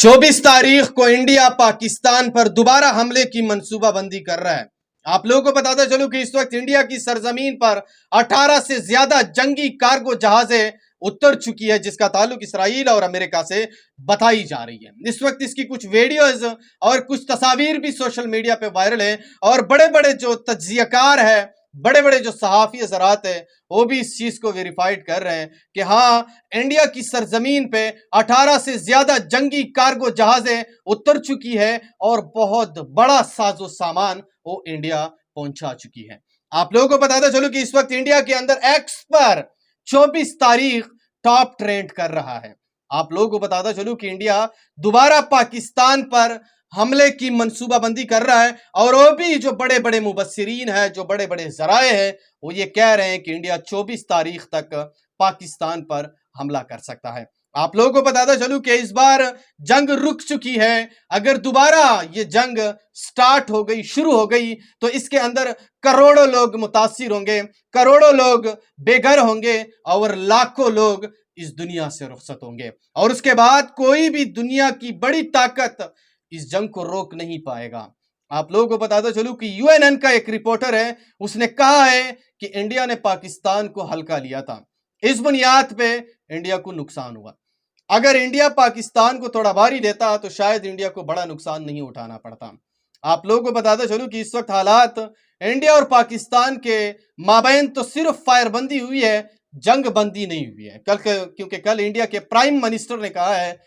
24 तारीख को इंडिया पाकिस्तान पर दोबारा हमले की मंसूबाबंदी कर रहा है। आप लोगों को बताता चलूं कि इस वक्त इंडिया की सरजमीन पर 18 से ज्यादा जंगी कार्गो जहाजें उतर चुकी है, जिसका ताल्लुक इसराइल और अमेरिका से बताई जा रही है। इस वक्त इसकी कुछ वीडियोज और कुछ तस्वीर भी सोशल मीडिया पे वायरल है और बड़े बड़े जो तज्जियाकार है, बड़े बड़े जो सहाफी हजरात है, वो भी इस चीज को वेरीफाइड कर रहे हैं कि हाँ, इंडिया की सरजमीन पे 18 से ज्यादा जंगी कार्गो जहाजें उतर चुकी है और बहुत बड़ा साजो सामान वो इंडिया पहुंचा चुकी है। आप लोगों को बताता चलो कि इस वक्त इंडिया के अंदर एक्स पर 24 तारीख टॉप ट्रेंड कर रहा है। आप लोगों को बताता चलूं कि इंडिया दोबारा पाकिस्तान पर हमले की मंसूबाबंदी कर रहा है और वो भी जो बड़े बड़े मुबस्सिरीन है, जो बड़े बड़े जराए हैं, वो ये कह रहे हैं कि इंडिया 24 तारीख तक पाकिस्तान पर हमला कर सकता है। आप लोगों को बताता चलूं कि इस बार जंग रुक चुकी है। अगर दोबारा ये जंग स्टार्ट हो गई, शुरू हो गई, तो इसके अंदर करोड़ों लोग मुतासिर होंगे, करोड़ों लोग बेघर होंगे और लाखों लोग इस दुनिया से रुखसत होंगे और उसके बाद कोई भी दुनिया की बड़ी ताकत इस जंग को रोक नहीं पाएगा। आप लोगों को बताता चलूं कि यूएनएन का एक रिपोर्टर है, उसने कहा है कि इंडिया ने पाकिस्तान को हल्का लिया था, इस बुनियाद पे इंडिया को नुकसान हुआ। अगर इंडिया पाकिस्तान को थोड़ा भारी लेता तो शायद इंडिया को बड़ा नुकसान नहीं उठाना पड़ता। आप लोगों को बताता चलूं कि इस वक्त हालात इंडिया और पाकिस्तान के माबैन तो सिर्फ फायरबंदी हुई है, जंग बंदी नहीं हुई है। क्योंकि कल इंडिया के प्राइम मिनिस्टर ने कहा है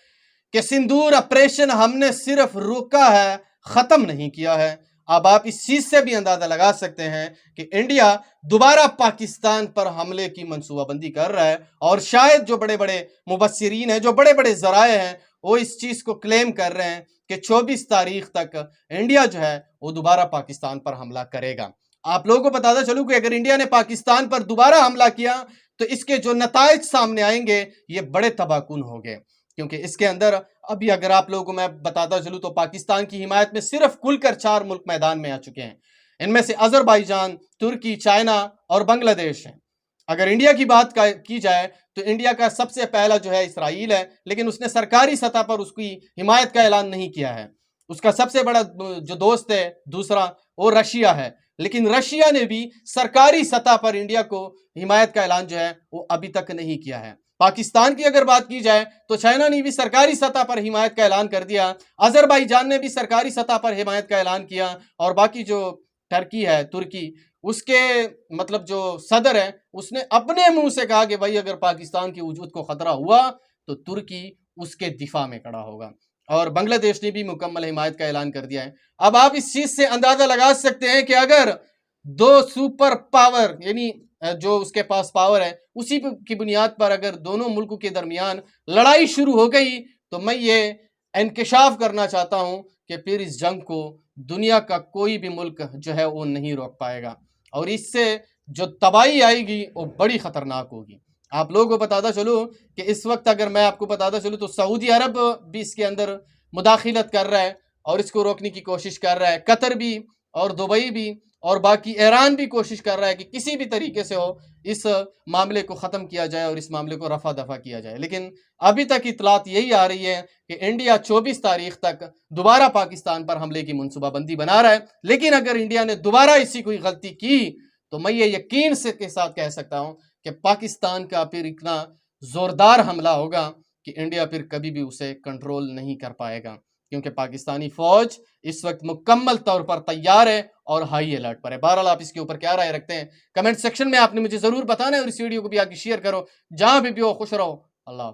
कि सिंदूर ऑपरेशन हमने सिर्फ रोका है, खत्म नहीं किया है। अब आप इस चीज से भी अंदाजा लगा सकते हैं कि इंडिया दोबारा पाकिस्तान पर हमले की मंसूबाबंदी कर रहा है और शायद जो बड़े बड़े मुबस्सिरीन हैं, जो बड़े बड़े जराए हैं, वो इस चीज को क्लेम कर रहे हैं कि 24 तारीख तक इंडिया जो है वो दोबारा पाकिस्तान पर हमला करेगा। आप लोगों को बताता चलूं कि अगर इंडिया ने पाकिस्तान पर दोबारा हमला किया तो इसके जो नताइज सामने आएंगे ये बड़े तबाहकुन होंगे। क्योंकि इसके अंदर अभी अगर आप लोगों को मैं बताता चलूं तो पाकिस्तान की हिमायत में सिर्फ खुलकर 4 मुल्क मैदान में आ चुके हैं। इनमें से अजरबैजान, तुर्की, चाइना और बांग्लादेश है। अगर इंडिया की बात की जाए तो इंडिया का सबसे पहला जो है इसराइल है, लेकिन उसने सरकारी सतह पर उसकी हिमायत का ऐलान नहीं किया है। उसका सबसे बड़ा जो दोस्त है दूसरा, वो रशिया है, लेकिन रशिया ने भी सरकारी सतह पर इंडिया को हिमायत का ऐलान जो है वो अभी तक नहीं किया है। पाकिस्तान की अगर बात की जाए तो चाइना ने भी सरकारी सतह पर हिमायत का ऐलान कर दिया, अजरबैजान ने भी सरकारी सतह पर हिमायत का ऐलान किया और बाकी जो टर्की है, तुर्की, उसके मतलब जो सदर है, उसने अपने मुंह से कहा कि भाई अगर पाकिस्तान की वजूद को खतरा हुआ तो तुर्की उसके दिफा में खड़ा होगा और बांग्लादेश ने भी मुकम्मल हिमायत का ऐलान कर दिया है। अब आप इस चीज से अंदाजा लगा सकते हैं कि अगर दो सुपर पावर यानी जो उसके पास पावर है उसी की बुनियाद पर अगर दोनों मुल्कों के दरमियान लड़ाई शुरू हो गई तो मैं ये इंकशाफ करना चाहता हूं कि फिर इस जंग को दुनिया का कोई भी मुल्क जो है वो नहीं रोक पाएगा और इससे जो तबाही आएगी वो बड़ी खतरनाक होगी। आप लोगों को बताता चलूं कि इस वक्त अगर मैं आपको बताता चलूं तो सऊदी अरब भी इसके अंदर मुदाखिलत कर रहा है और इसको रोकने की कोशिश कर रहा है, कतर भी और दुबई भी और बाकी ईरान भी कोशिश कर रहा है कि किसी भी तरीके से हो इस मामले को ख़त्म किया जाए और इस मामले को रफा दफा किया जाए। लेकिन अभी तक इतलात यही आ रही है कि इंडिया 24 तारीख तक दोबारा पाकिस्तान पर हमले की मनसूबाबंदी बना रहा है। लेकिन अगर इंडिया ने दोबारा इसी कोई गलती की तो मैं ये यकीन से के साथ कह सकता हूँ कि पाकिस्तान का फिर इतना ज़ोरदार हमला होगा कि इंडिया फिर कभी भी उसे कंट्रोल नहीं कर पाएगा, क्योंकि पाकिस्तानी फौज इस वक्त मुकम्मल तौर पर तैयार है और हाई अलर्ट पर है। बहरहाल आप इसके ऊपर क्या राय रखते हैं कमेंट सेक्शन में आपने मुझे जरूर बताना है और इस वीडियो को भी आगे शेयर करो। जहां भी हो खुश रहो। अल्लाह हाफ़िज़।